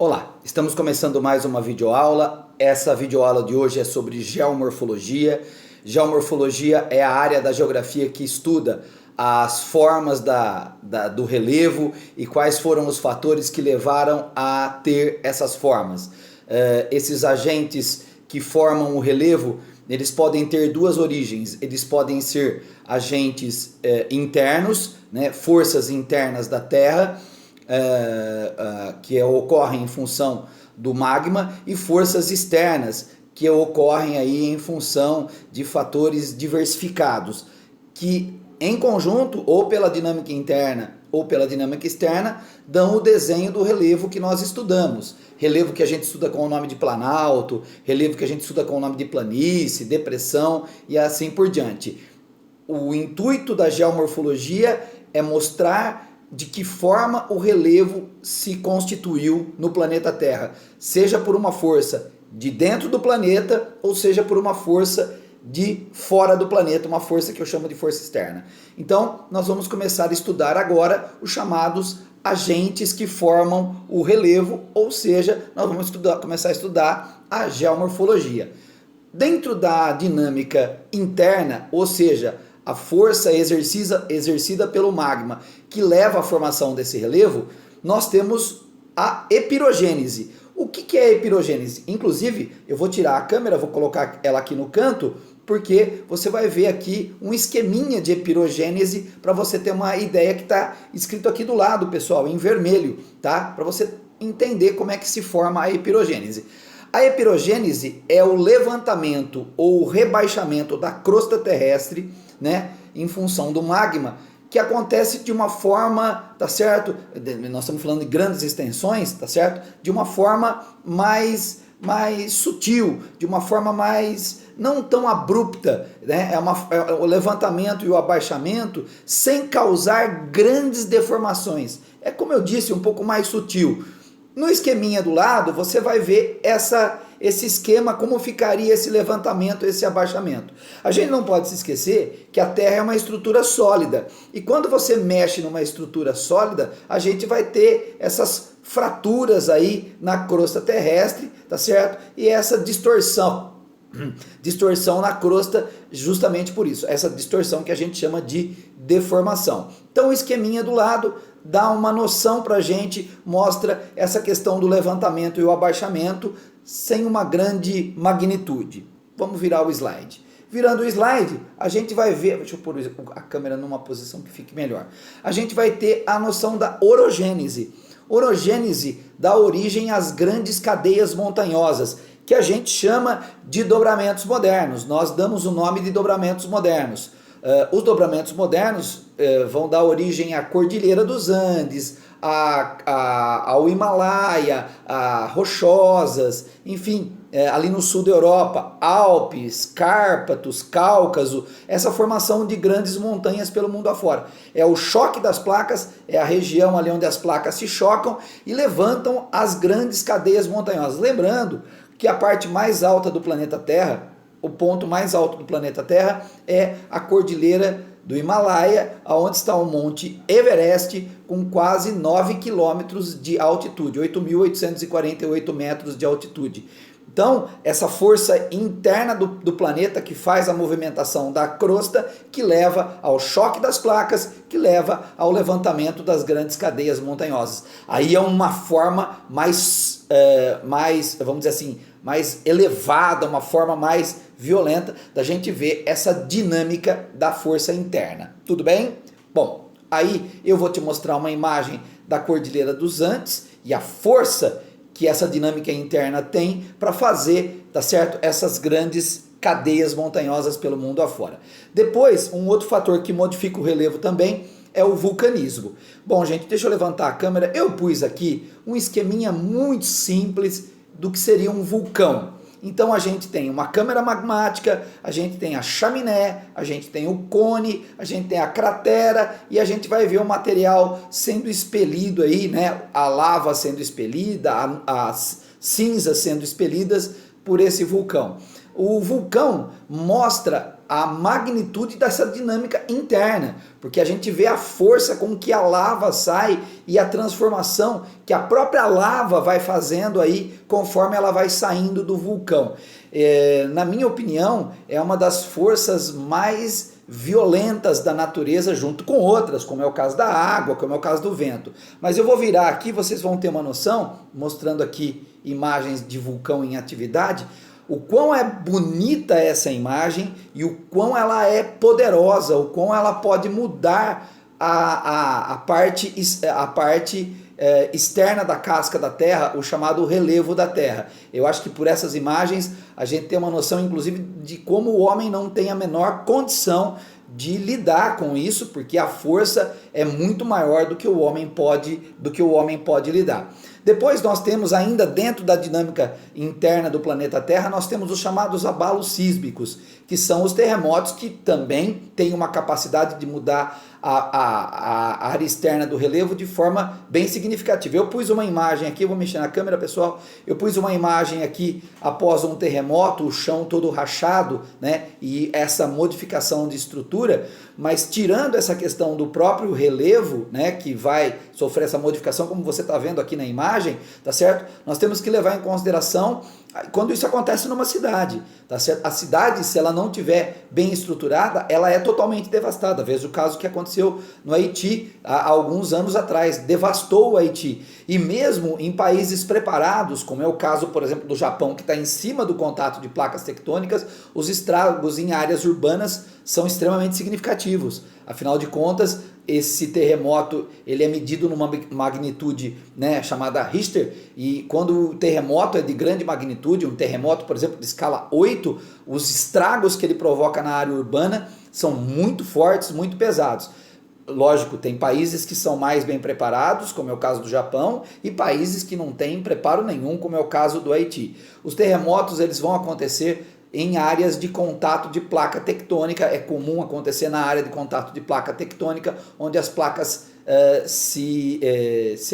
Olá, estamos começando mais uma videoaula. Essa videoaula de hoje é sobre geomorfologia. Geomorfologia é a área da geografia que estuda as formas do relevo e quais foram os fatores que levaram a ter essas formas. Esses agentes que formam o relevo, eles podem ter duas origens. Eles podem ser agentes internos, né, forças internas da Terra, que ocorrem em função do magma, e forças externas que ocorrem aí em função de fatores diversificados, que em conjunto, ou pela dinâmica interna ou pela dinâmica externa, dão o desenho do relevo que nós estudamos. Relevo que a gente estuda com o nome de planalto, relevo que a gente estuda com o nome de planície, depressão e assim por diante. O intuito da geomorfologia é mostrar de que forma o relevo se constituiu no planeta Terra, seja por uma força de dentro do planeta, ou seja por uma força de fora do planeta, uma força que eu chamo de força externa. Então, nós vamos começar a estudar agora os chamados agentes que formam o relevo, ou seja, nós vamos começar a estudar a geomorfologia. Dentro da dinâmica interna, ou seja, a força exercida pelo magma que leva à formação desse relevo, nós temos a epirogênese. O que é a epirogênese? Inclusive, eu vou tirar a câmera, vou colocar ela aqui no canto, porque você vai ver aqui um esqueminha de epirogênese para você ter uma ideia que está escrito aqui do lado, pessoal, em vermelho, tá? Para você entender como é que se forma a epirogênese. A epirogênese é o levantamento ou o rebaixamento da crosta terrestre, né, em função do magma, que acontece de uma forma, tá certo? Nós estamos falando de grandes extensões, tá certo? De uma forma mais sutil, de uma forma mais não tão abrupta, né? É o levantamento e o abaixamento sem causar grandes deformações. É, como eu disse, um pouco mais sutil. No esqueminha do lado, você vai ver esse esquema, como ficaria esse levantamento, esse abaixamento. A gente não pode se esquecer que a Terra é uma estrutura sólida. E quando você mexe numa estrutura sólida, a gente vai ter essas fraturas aí na crosta terrestre, tá certo? E essa distorção na crosta, justamente por isso, essa distorção que a gente chama de deformação. Então o esqueminha do lado dá uma noção para a gente, mostra essa questão do levantamento e o abaixamento sem uma grande magnitude. Vamos virar o slide. Virando o slide, a gente vai ver, deixa eu pôr a câmera numa posição que fique melhor. A gente vai ter a noção da orogênese. Orogênese dá origem às grandes cadeias montanhosas, que a gente chama de dobramentos modernos. Nós damos o nome de dobramentos modernos. Os dobramentos modernos vão dar origem à Cordilheira dos Andes, ao Himalaia, a Rochosas, enfim, ali no sul da Europa, Alpes, Cárpatos, Cáucaso, essa formação de grandes montanhas pelo mundo afora. É o choque das placas, é a região ali onde as placas se chocam e levantam as grandes cadeias montanhosas. Lembrando que a parte mais alta do planeta Terra, o ponto mais alto do planeta Terra é a Cordilheira do Himalaia, onde está o Monte Everest, com quase 9 quilômetros de altitude, 8.848 metros de altitude. Então, essa força interna do planeta que faz a movimentação da crosta, que leva ao choque das placas, que leva ao levantamento das grandes cadeias montanhosas. Aí é uma forma mais, vamos dizer assim, mais elevada, uma forma mais violenta da gente ver essa dinâmica da força interna. Tudo bem? Bom, aí eu vou te mostrar uma imagem da Cordilheira dos Andes e a força que essa dinâmica interna tem para fazer, tá certo, essas grandes cadeias montanhosas pelo mundo afora. Depois, um outro fator que modifica o relevo também é o vulcanismo. Bom, gente, deixa eu levantar a câmera. Eu pus aqui um esqueminha muito simples do que seria um vulcão. Então a gente tem uma câmara magmática, a gente tem a chaminé, a gente tem o cone, a gente tem a cratera e a gente vai ver o material sendo expelido aí, né? A lava sendo expelida, as cinzas sendo expelidas por esse vulcão. O vulcão mostra a magnitude dessa dinâmica interna, porque a gente vê a força com que a lava sai e a transformação que a própria lava vai fazendo aí conforme ela vai saindo do vulcão. Na minha opinião, é uma das forças mais violentas da natureza, junto com outras, como é o caso da água, como é o caso do vento. Mas eu vou virar aqui, vocês vão ter uma noção, mostrando aqui imagens de vulcão em atividade, o quão é bonita essa imagem e o quão ela é poderosa, o quão ela pode mudar a parte externa da casca da Terra, o chamado relevo da Terra. Eu acho que por essas imagens a gente tem uma noção, inclusive, de como o homem não tem a menor condição de lidar com isso, porque a força é muito maior do que o homem pode lidar. Depois nós temos ainda dentro da dinâmica interna do planeta Terra, nós temos os chamados abalos sísmicos, que são os terremotos que também têm uma capacidade de mudar a área externa do relevo de forma bem significativa. Eu pus uma imagem aqui, eu vou mexer na câmera, pessoal, eu pus uma imagem aqui após um terremoto, o chão todo rachado, né, e essa modificação de estrutura, mas tirando essa questão do próprio relevo, né, que vai sofrer essa modificação, como você está vendo aqui na imagem, tá certo? Nós temos que levar em consideração quando isso acontece numa cidade, tá certo? A cidade, se ela não tiver bem estruturada, ela é totalmente devastada. Veja o caso que aconteceu no Haiti há alguns anos atrás, devastou o Haiti. E mesmo em países preparados, como é o caso, por exemplo, do Japão, que está em cima do contato de placas tectônicas, os estragos em áreas urbanas são extremamente significativos. Afinal de contas, esse terremoto ele é medido numa magnitude, né, chamada Richter, e quando o terremoto é de grande magnitude, um terremoto, por exemplo, de escala 8, os estragos que ele provoca na área urbana são muito fortes, muito pesados. Lógico, tem países que são mais bem preparados, como é o caso do Japão, e países que não têm preparo nenhum, como é o caso do Haiti. Os terremotos eles vão acontecer em áreas de contato de placa tectônica, é comum acontecer na área de contato de placa tectônica, onde as placas se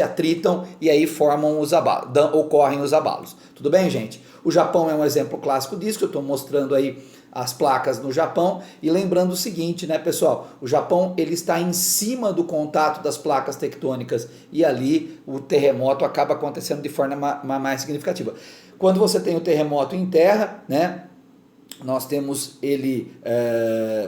atritam e aí formam os abalos, ocorrem os abalos. Tudo bem, gente? O Japão é um exemplo clássico disso, que eu estou mostrando aí as placas no Japão, e lembrando o seguinte, né, pessoal, o Japão ele está em cima do contato das placas tectônicas e ali o terremoto acaba acontecendo de forma mais significativa. Quando você tem o terremoto em terra, né, nós temos ele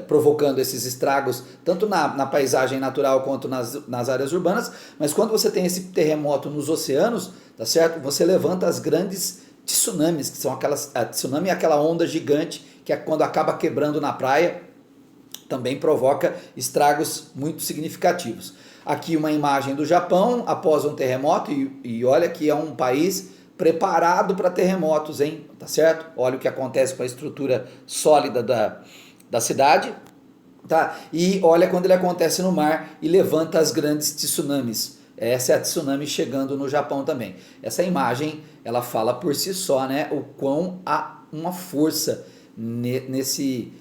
provocando esses estragos tanto na paisagem natural quanto nas áreas urbanas, mas quando você tem esse terremoto nos oceanos, tá certo? Você levanta as grandes tsunamis, que são a tsunami é aquela onda gigante que é quando acaba quebrando na praia, também provoca estragos muito significativos. Aqui uma imagem do Japão após um terremoto, e olha que é um país preparado para terremotos, hein? Tá certo? Olha o que acontece com a estrutura sólida da cidade, tá? E olha quando ele acontece no mar e levanta as grandes tsunamis. Essa é a tsunami chegando no Japão também. Essa imagem, ela fala por si só, né? O quão há uma força nesse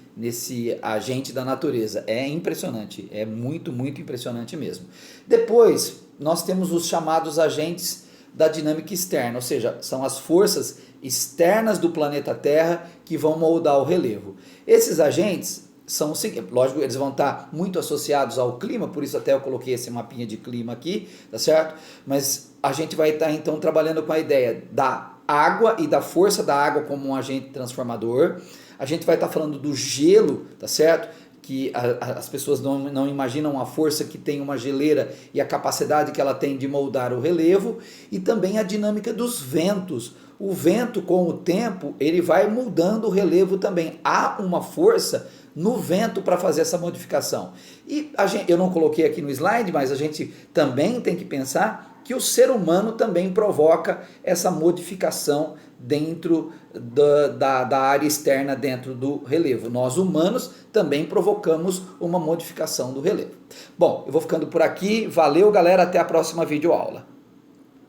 agente da natureza. É impressionante, é muito, muito impressionante mesmo. Depois, nós temos os chamados agentes da dinâmica externa, ou seja, são as forças externas do planeta Terra que vão moldar o relevo. Esses agentes são, lógico, eles vão estar muito associados ao clima, por isso até eu coloquei esse mapinha de clima aqui, tá certo? Mas a gente vai estar então trabalhando com a ideia da água e da força da água como um agente transformador. A gente vai estar falando do gelo, tá certo? Que as pessoas não imaginam a força que tem uma geleira e a capacidade que ela tem de moldar o relevo, e também a dinâmica dos ventos. O vento, com o tempo, ele vai mudando o relevo também. Há uma força no vento para fazer essa modificação. E eu não coloquei aqui no slide, mas a gente também tem que pensar que o ser humano também provoca essa modificação dentro da área externa dentro do relevo. Nós humanos também provocamos uma modificação do relevo. Bom, eu vou ficando por aqui. Valeu, galera. Até a próxima videoaula.